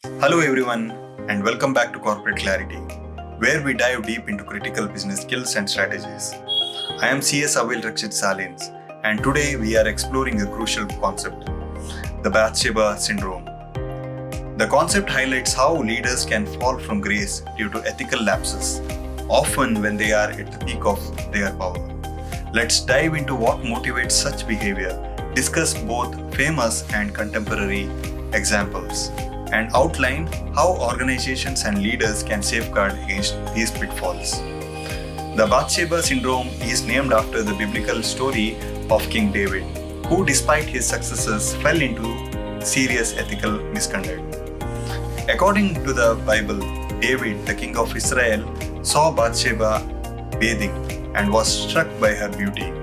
Hello, everyone, and welcome back to Corporate Clarity, where we dive deep into critical business skills and strategies. I am CS Avil Rakshith Salins, and today we are exploring a crucial concept, the Bathsheba syndrome. The concept highlights how leaders can fall from grace due to ethical lapses, often when they are at the peak of their power. Let's dive into what motivates such behavior, discuss both famous and contemporary examples, and outline how organizations and leaders can safeguard against these pitfalls. The Bathsheba syndrome is named after the biblical story of King David, who, despite his successes, fell into serious ethical misconduct. According to the Bible, David, the king of Israel, saw Bathsheba bathing and was struck by her beauty.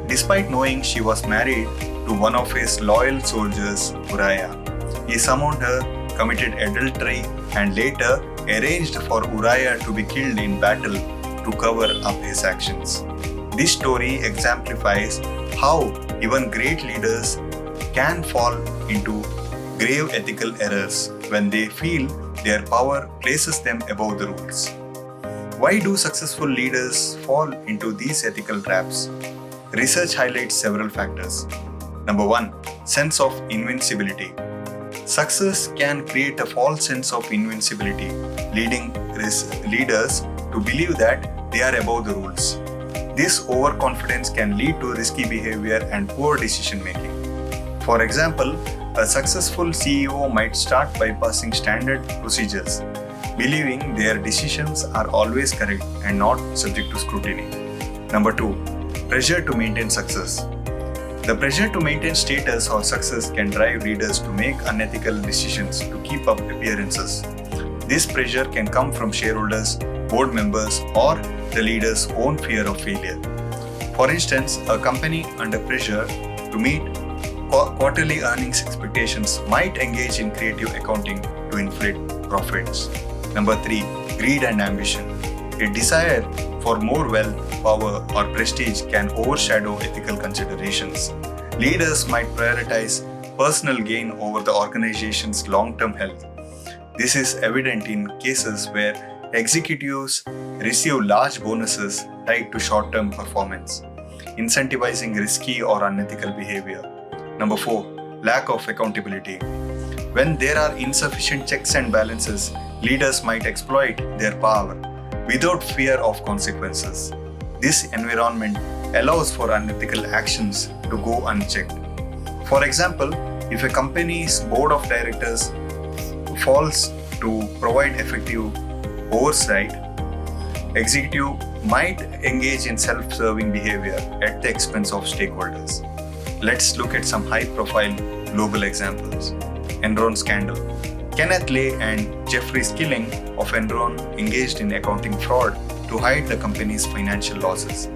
Despite knowing she was married to one of his loyal soldiers, Uriah, he summoned her, committed adultery, and later arranged for Uriah to be killed in battle to cover up his actions. This story exemplifies how even great leaders can fall into grave ethical errors when they feel their power places them above the rules. Why do successful leaders fall into these ethical traps? Research highlights several factors. Number 1. Sense of invincibility. Success can create a false sense of invincibility, leading leaders to believe that they are above the rules. This overconfidence can lead to risky behavior and poor decision making. For example, a successful CEO might start by passing standard procedures, believing their decisions are always correct and not subject to scrutiny. Number 2. Pressure to maintain success. The pressure to maintain status or success can drive leaders to make unethical decisions to keep up appearances. This pressure can come from shareholders, board members, or the leader's own fear of failure. For instance, a company under pressure to meet quarterly earnings expectations might engage in creative accounting to inflate profits. Number 3. Greed and ambition. A desire for more wealth, power, or prestige can overshadow ethical considerations. Leaders might prioritize personal gain over the organization's long-term health. This is evident in cases where executives receive large bonuses tied to short-term performance, incentivizing risky or unethical behavior. Number 4. Lack of accountability. When there are insufficient checks and balances, leaders might exploit their power without fear of consequences. This environment allows for unethical actions to go unchecked. For example, if a company's board of directors fails to provide effective oversight, executive might engage in self-serving behavior at the expense of stakeholders. Let's look at some high-profile global examples. Enron scandal. Kenneth Lay and Jeffrey Skilling of Enron engaged in accounting fraud to hide the company's financial losses.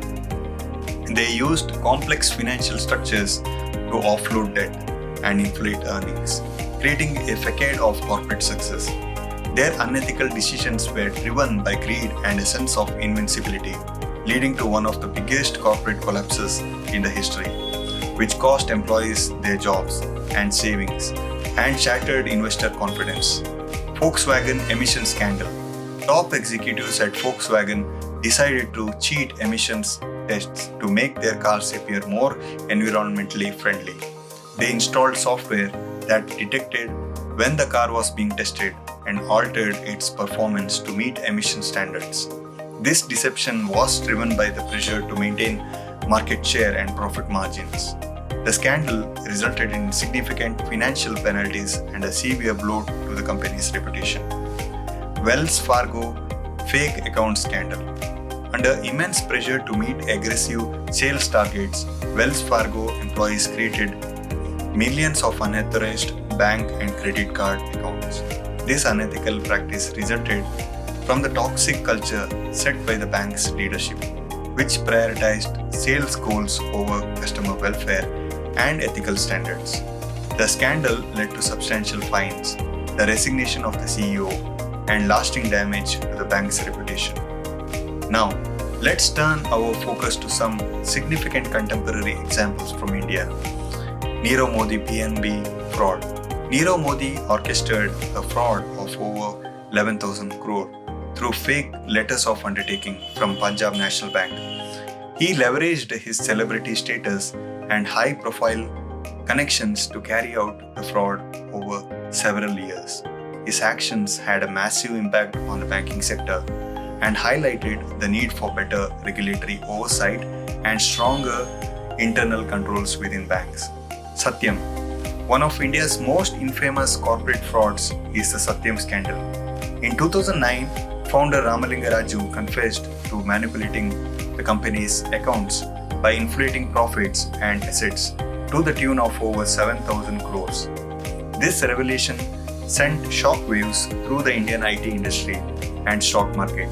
They used complex financial structures to offload debt and inflate earnings, creating a facade of corporate success. Their unethical decisions were driven by greed and a sense of invincibility, leading to one of the biggest corporate collapses in the history, which cost employees their jobs and savings and shattered investor confidence. Volkswagen emission scandal. Top executives at Volkswagen decided to cheat emissions tests to make their cars appear more environmentally friendly. They installed software that detected when the car was being tested and altered its performance to meet emission standards. This deception was driven by the pressure to maintain market share and profit margins. The scandal resulted in significant financial penalties and a severe blow to the company's reputation. Wells Fargo fake account scandal. Under immense pressure to meet aggressive sales targets, Wells Fargo employees created millions of unauthorized bank and credit card accounts. This unethical practice resulted from the toxic culture set by the bank's leadership, which prioritized sales goals over customer welfare and ethical standards. The scandal led to substantial fines, the resignation of the CEO, and lasting damage to the bank's reputation. Now, let's turn our focus to some significant contemporary examples from India. Nirav Modi PNB fraud. Nirav Modi orchestrated a fraud of over 11,000 crore through fake letters of undertaking from Punjab National Bank. He leveraged his celebrity status and high-profile connections to carry out the fraud over several years. His actions had a massive impact on the banking sector and highlighted the need for better regulatory oversight and stronger internal controls within banks. Satyam. One of India's most infamous corporate frauds is the Satyam scandal. In 2009, founder Ramalinga Raju confessed to manipulating the company's accounts by inflating profits and assets to the tune of over 7,000 crores. This revelation sent shockwaves through the Indian IT industry and stock market,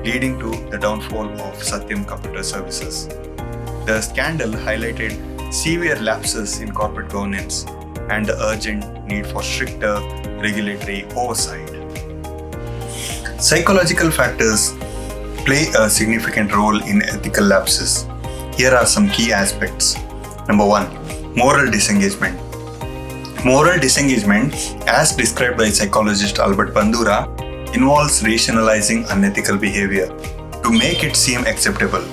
leading to the downfall of Satyam Computer Services. The scandal highlighted severe lapses in corporate governance and the urgent need for stricter regulatory oversight. Psychological factors play a significant role in ethical lapses. Here are some key aspects. Number 1. Moral disengagement. Moral disengagement, as described by psychologist Albert Bandura, involves rationalizing unethical behavior to make it seem acceptable.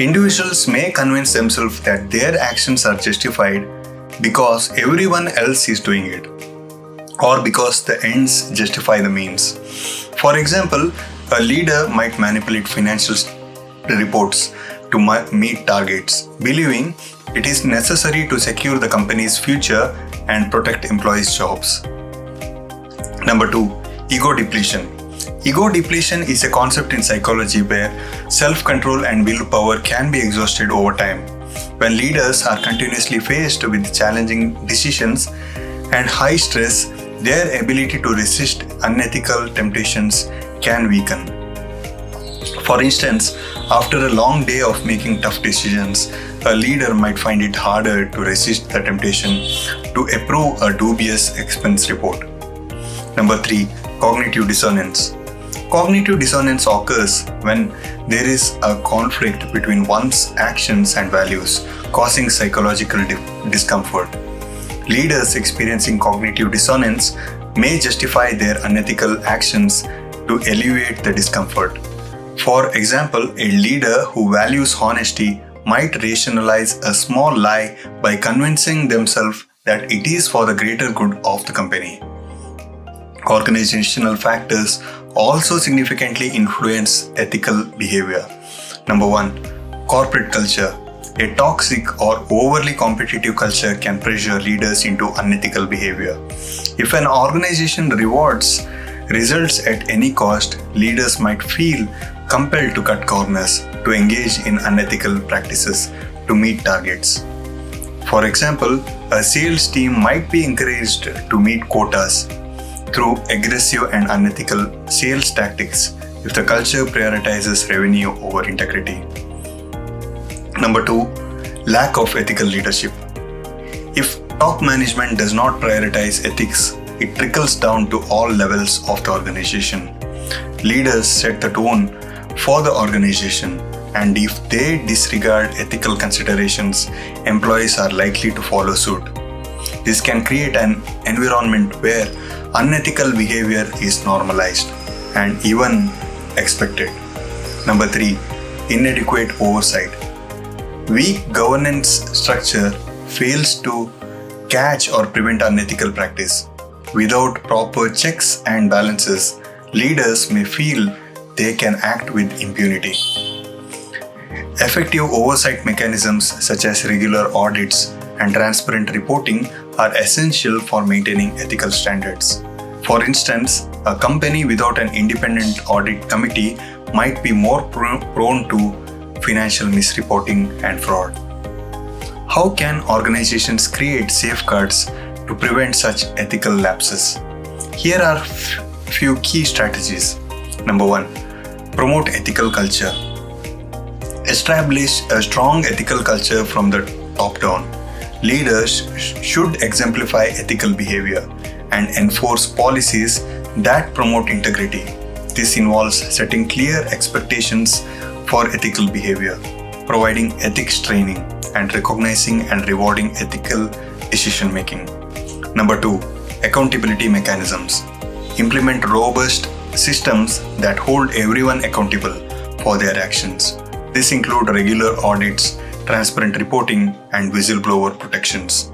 Individuals may convince themselves that their actions are justified because everyone else is doing it, or because the ends justify the means. For example, a leader might manipulate financial reports to meet targets, believing it is necessary to secure the company's future and protect employees' jobs. Number 2. Ego depletion. Ego depletion is a concept in psychology where self-control and willpower can be exhausted over time. When leaders are continuously faced with challenging decisions and high stress, their ability to resist unethical temptations can weaken. For instance, after a long day of making tough decisions, a leader might find it harder to resist the temptation to approve a dubious expense report. Number 3. Cognitive dissonance. Cognitive dissonance occurs when there is a conflict between one's actions and values, causing psychological discomfort. Leaders experiencing cognitive dissonance may justify their unethical actions to alleviate the discomfort. For example, a leader who values honesty might rationalize a small lie by convincing themselves that it is for the greater good of the company. Organizational factors also significantly influence ethical behavior. Number 1. Corporate culture. A toxic or overly competitive culture can pressure leaders into unethical behavior. If an organization rewards results at any cost, leaders might feel compelled to cut corners, to engage in unethical practices to meet targets. For example, a sales team might be encouraged to meet quotas through aggressive and unethical sales tactics if the culture prioritizes revenue over integrity. Number 2. Lack of ethical leadership. If top management does not prioritize ethics, it trickles down to all levels of the organization. Leaders set the tone for the organization, and if they disregard ethical considerations, employees are likely to follow suit. This can create an environment where unethical behavior is normalized and even expected. Number 3. Inadequate oversight. Weak governance structure fails to catch or prevent unethical practice. Without proper checks and balances, leaders may feel they can act with impunity. Effective oversight mechanisms such as regular audits and transparent reporting are essential for maintaining ethical standards. For instance, a company without an independent audit committee might be more prone to financial misreporting and fraud. How can organizations create safeguards to prevent such ethical lapses? Here are few key strategies. Number 1. Promote ethical culture. Establish a strong ethical culture from the top down. Leaders should exemplify ethical behavior and enforce policies that promote integrity. This involves setting clear expectations for ethical behavior, providing ethics training, and recognizing and rewarding ethical decision making. Number 2, accountability mechanisms. Implement robust systems that hold everyone accountable for their actions. This includes regular audits, transparent reporting, and whistleblower protections.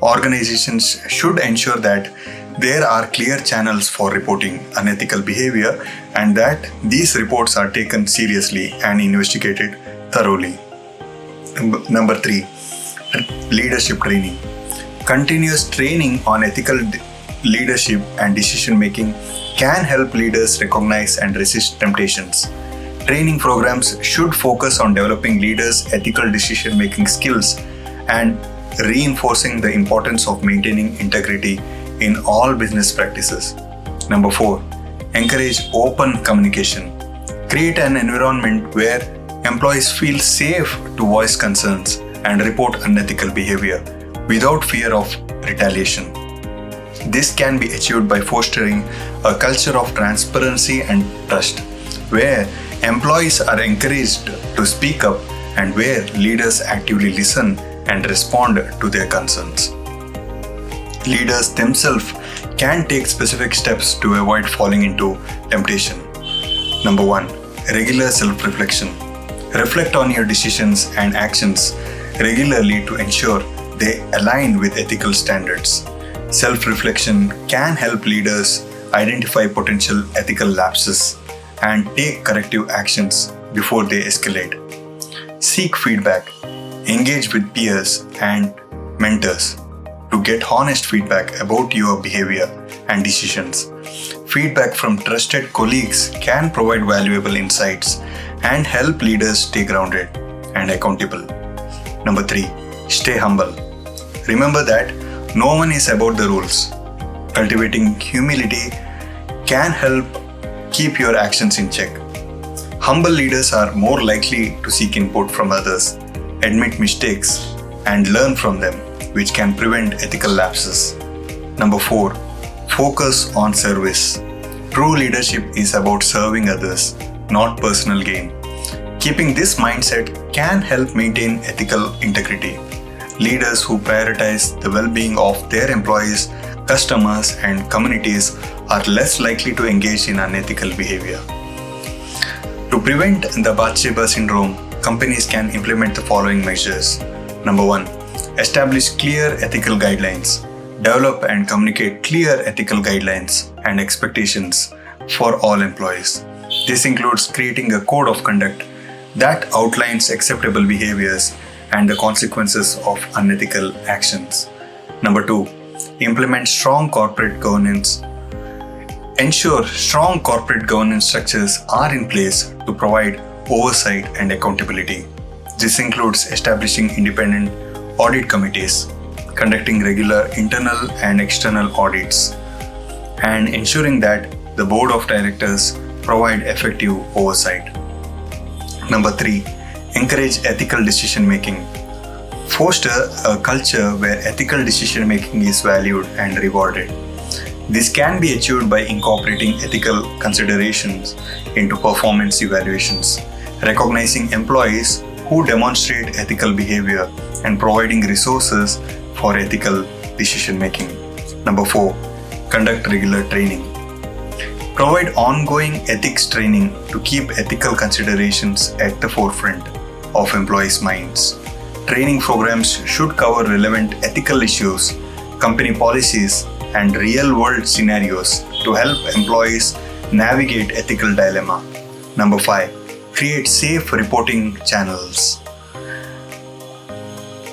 Organizations should ensure that there are clear channels for reporting unethical behavior and that these reports are taken seriously and investigated thoroughly. Number 3, leadership training. Continuous training on ethical leadership and decision making can help leaders recognize and resist temptations. Training programs should focus on developing leaders' ethical decision making skills and reinforcing the importance of maintaining integrity in all business practices. Number 4, encourage open communication. Create an environment where employees feel safe to voice concerns and report unethical behavior without fear of retaliation. This can be achieved by fostering a culture of transparency and trust, where employees are encouraged to speak up and where leaders actively listen and respond to their concerns. Leaders themselves can take specific steps to avoid falling into temptation. Number 1, regular self-reflection. Reflect on your decisions and actions regularly to ensure they align with ethical standards. Self-reflection can help leaders identify potential ethical lapses and take corrective actions before they escalate. Seek feedback. Engage with peers and mentors to get honest feedback about your behavior and decisions. Feedback from trusted colleagues can provide valuable insights and help leaders stay grounded and accountable. Number 3, stay humble. Remember that no one is above the rules. Cultivating humility can help keep your actions in check. Humble leaders are more likely to seek input from others, admit mistakes, and learn from them, which can prevent ethical lapses. Number 4, focus on service. True leadership is about serving others, not personal gain. Keeping this mindset can help maintain ethical integrity. Leaders who prioritize the well-being of their employees, customers, and communities are less likely to engage in unethical behavior. To prevent the Bathsheba syndrome, companies can implement the following measures. Number 1, establish clear ethical guidelines. Develop and communicate clear ethical guidelines and expectations for all employees. This includes creating a code of conduct that outlines acceptable behaviors and the consequences of unethical actions. Number 2, implement strong corporate governance. Ensure strong corporate governance structures are in place to provide oversight and accountability. This includes establishing independent audit committees, conducting regular internal and external audits, and ensuring that the board of directors provide effective oversight. Number 3, encourage ethical decision making. Foster a culture where ethical decision making is valued and rewarded. This can be achieved by incorporating ethical considerations into performance evaluations, recognizing employees who demonstrate ethical behavior, and providing resources for ethical decision making. Number 4, conduct regular training. Provide ongoing ethics training to keep ethical considerations at the forefront of employees' minds. Training programs should cover relevant ethical issues, company policies, and real-world scenarios to help employees navigate ethical dilemma. Number 5, create safe reporting channels.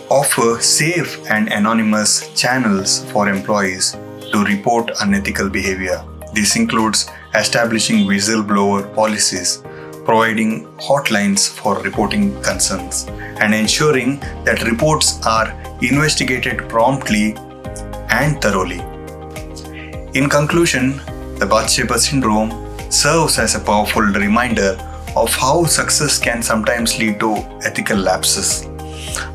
Offer safe and anonymous channels for employees to report unethical behavior. This includes establishing whistleblower policies, providing hotlines for reporting concerns, and ensuring that reports are investigated promptly and thoroughly. In conclusion, the Bathsheba syndrome serves as a powerful reminder of how success can sometimes lead to ethical lapses.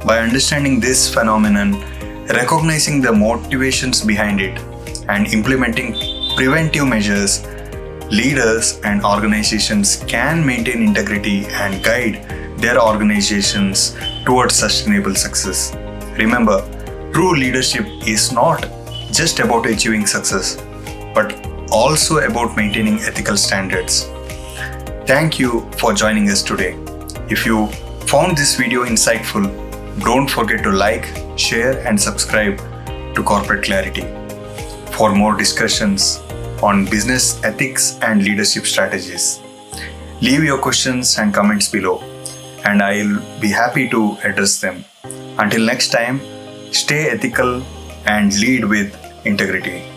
By understanding this phenomenon, recognizing the motivations behind it, and implementing preventive measures, leaders and organizations can maintain integrity and guide their organizations towards sustainable success. Remember, true leadership is not just about achieving success, but also about maintaining ethical standards. Thank you for joining us today. If you found this video insightful, don't forget to like, share, and subscribe to Corporate Clarity for more discussions on business ethics and leadership strategies. Leave your questions and comments below, and I'll be happy to address them. Until next time, stay ethical and lead with integrity.